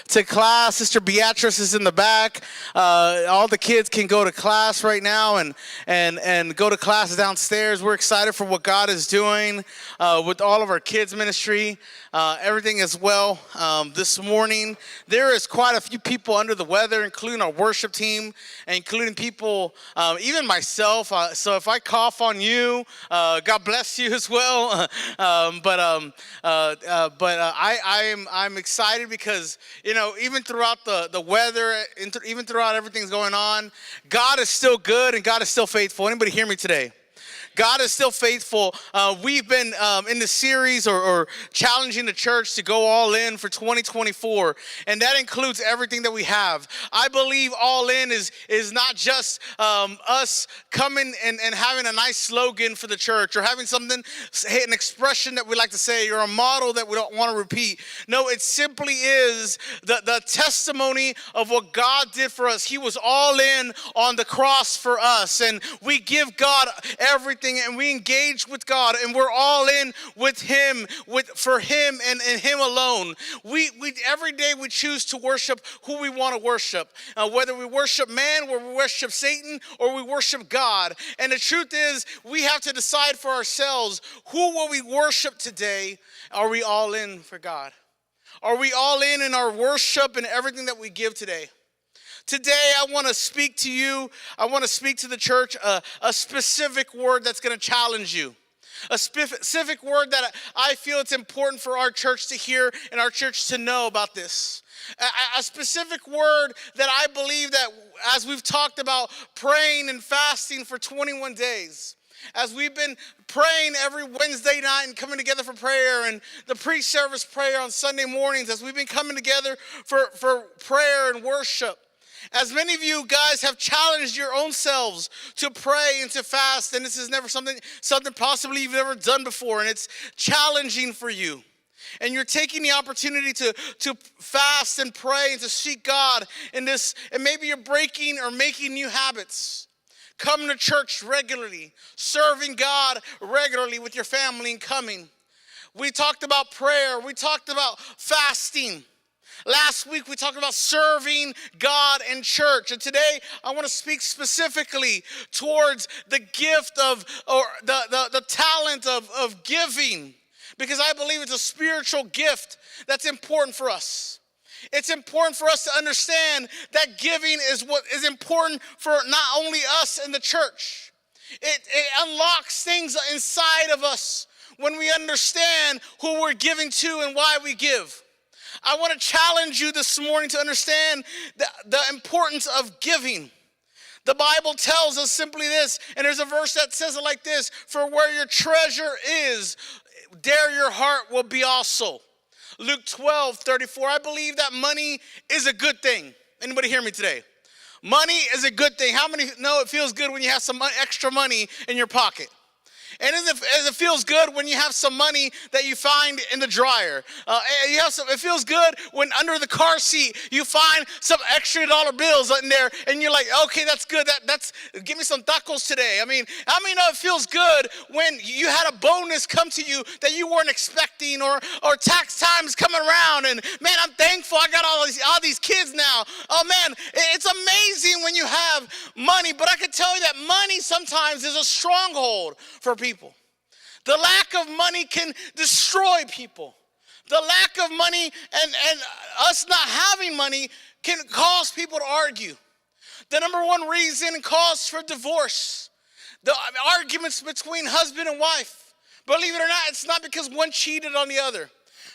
to class. Sister Beatrice is in the back. All the kids can go to class right now and go to classes downstairs. We're excited for what God is doing with all of our kids ministry. Everything as well. This morning, there is quite a few people under the weather, including our worship team, and including people, even myself. So if I cough on you, God bless you as well. I'm excited because, even throughout the weather, even throughout everything's going on, God is still good and God is still faithful. Anybody hear me today? God is still faithful. We've been in the series or challenging the church to go all in for 2024, and that includes everything that we have. I believe all in is not just us coming and having a nice slogan for the church or having something, an expression that we like to say or a model that we don't want to repeat. No, it simply is the testimony of what God did for us. He was all in on the cross for us, and we give God everything. And we engage with God, and we're all in with Him, for Him and Him alone. We every day we choose to worship who we want to worship, whether we worship man, or we worship Satan, or we worship God. And the truth is, we have to decide for ourselves, who will we worship today? Are we all in for God? Are we all in our worship and everything that we give today? Today, I want to speak to you. I want to speak to the church a specific word that's going to challenge you. A specific word that I feel it's important for our church to hear and our church to know about this. A specific word that I believe that as we've talked about praying and fasting for 21 days, as we've been praying every Wednesday night and coming together for prayer and the pre-service prayer on Sunday mornings, as we've been coming together for prayer and worship, as many of you guys have challenged your own selves to pray and to fast, and this is never something possibly you've never done before, and it's challenging for you. And you're taking the opportunity to fast and pray and to seek God in this, and maybe you're breaking or making new habits. Coming to church regularly, serving God regularly with your family and coming. We talked about prayer, we talked about fasting. Last week, we talked about serving God and church. And today, I want to speak specifically towards the gift of, or the talent of giving. Because I believe it's a spiritual gift that's important for us. It's important for us to understand that giving is what is important for not only us in the church. It unlocks things inside of us when we understand who we're giving to and why we give. I want to challenge you this morning to understand the importance of giving. The Bible tells us simply this, and there's a verse that says it like this: for where your treasure is, there your heart will be also. Luke 12:34. I believe that money is a good thing. Anybody hear me today? Money is a good thing. How many know it feels good when you have some extra money in your pocket? And as it feels good when you have some money that you find in the dryer. It feels good when under the car seat you find some extra dollar bills in there, and you're like, okay, that's good. That's give me some tacos today. I mean, how many know it feels good when you had a bonus come to you that you weren't expecting, or tax time is coming around, and man, I'm thankful I got all these kids now. Oh man, it's amazing when you have money, but I can tell you that money sometimes is a stronghold for people. The lack of money can destroy people. The lack of money and us not having money can cause people to argue. The number one reason and cause for divorce, the arguments between husband and wife. Believe it or not, it's not because one cheated on the other.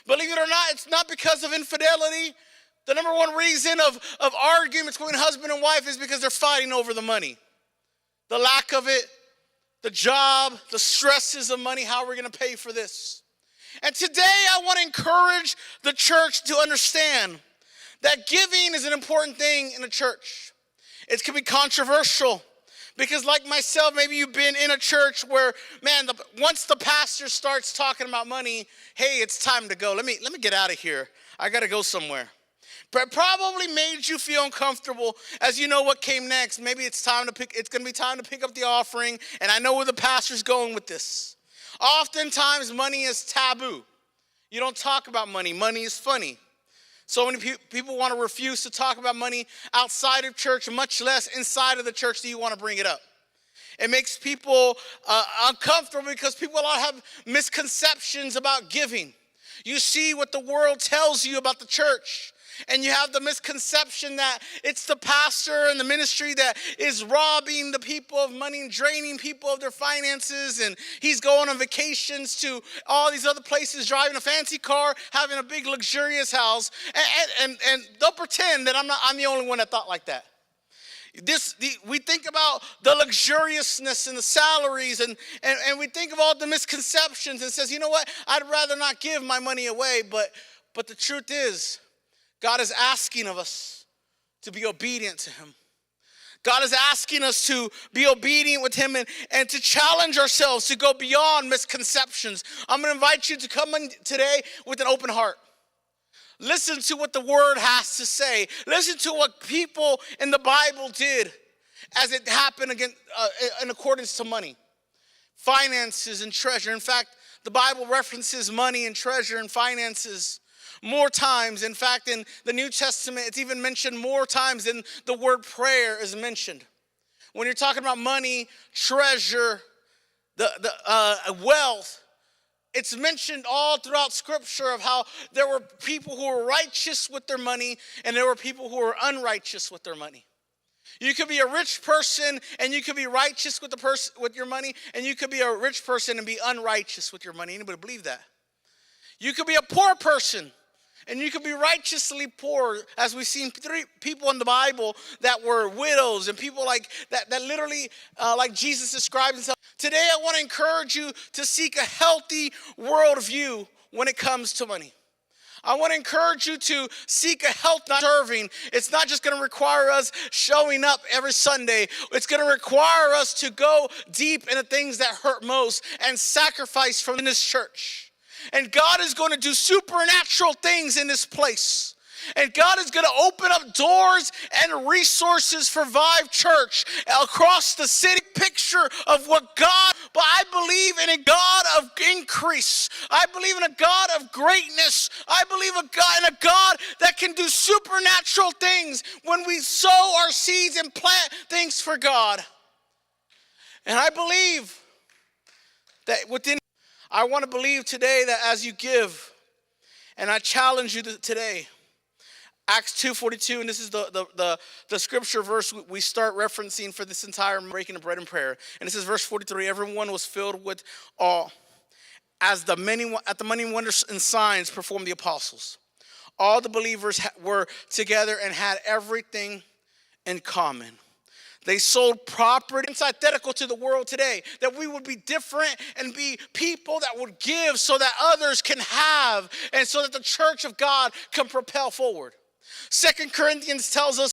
Believe it or not, it's not because of infidelity. The number one reason of argument between husband and wife is because they're fighting over the money. The lack of it, the job, the stresses of money, how are we going to pay for this? And today I want to encourage the church to understand that giving is an important thing in a church. It can be controversial because, like myself, maybe you've been in a church where, man, once the pastor starts talking about money, hey, it's time to go. Let me get out of here. I got to go somewhere. But probably made you feel uncomfortable as you know what came next. Maybe it's going to be time to pick up the offering, and I know where the pastor's going with this. Oftentimes, money is taboo. You don't talk about money. Money is funny. So many people want to refuse to talk about money outside of church, much less inside of the church do you want to bring it up. It makes people uncomfortable because people have misconceptions about giving. You see what the world tells you about the church, and you have the misconception that it's the pastor and the ministry that is robbing the people of money and draining people of their finances, and he's going on vacations to all these other places, driving a fancy car, having a big luxurious house, and they'll pretend that I'm the only one that thought like that. We think about the luxuriousness and the salaries, and we think of all the misconceptions and says, you know what, I'd rather not give my money away. But the truth is, God is asking of us to be obedient to him. God is asking us to be obedient with him and to challenge ourselves to go beyond misconceptions. I'm going to invite you to come in today with an open heart. Listen to what the word has to say. Listen to what people in the Bible did as it happened in accordance to money, finances, and treasure. In fact, the Bible references money and treasure and finances more times. In fact, in the New Testament, it's even mentioned more times than the word prayer is mentioned. When you're talking about money, treasure, the wealth, it's mentioned all throughout Scripture of how there were people who were righteous with their money and there were people who were unrighteous with their money. You could be a rich person and you could be righteous with your money, and you could be a rich person and be unrighteous with your money. Anybody believe that? You could be a poor person and you could be righteously poor, as we've seen 3 people in the Bible that were widows and people like that literally, like Jesus describes himself. Today, I want to encourage you to seek a healthy worldview when it comes to money. I want to encourage you to seek a health not serving. It's not just going to require us showing up every Sunday. It's going to require us to go deep into things that hurt most and sacrifice from this church. And God is going to do supernatural things in this place. And God is going to open up doors and resources for VIVE Church across the city. Picture of what God, but I believe in a God of increase. I believe in a God of greatness. I believe in a God that can do supernatural things when we sow our seeds and plant things for God. And I believe that I want to believe today that as you give, and I challenge you today, Acts 2:42, and this is the scripture verse we start referencing for this entire breaking of bread and prayer. And it says, verse 43, everyone was filled with awe at the many wonders and signs performed the apostles. All the believers were together and had everything in common. They sold property. It's identical to the world today, that we would be different and be people that would give so that others can have and so that the church of God can propel forward. 2 Corinthians tells us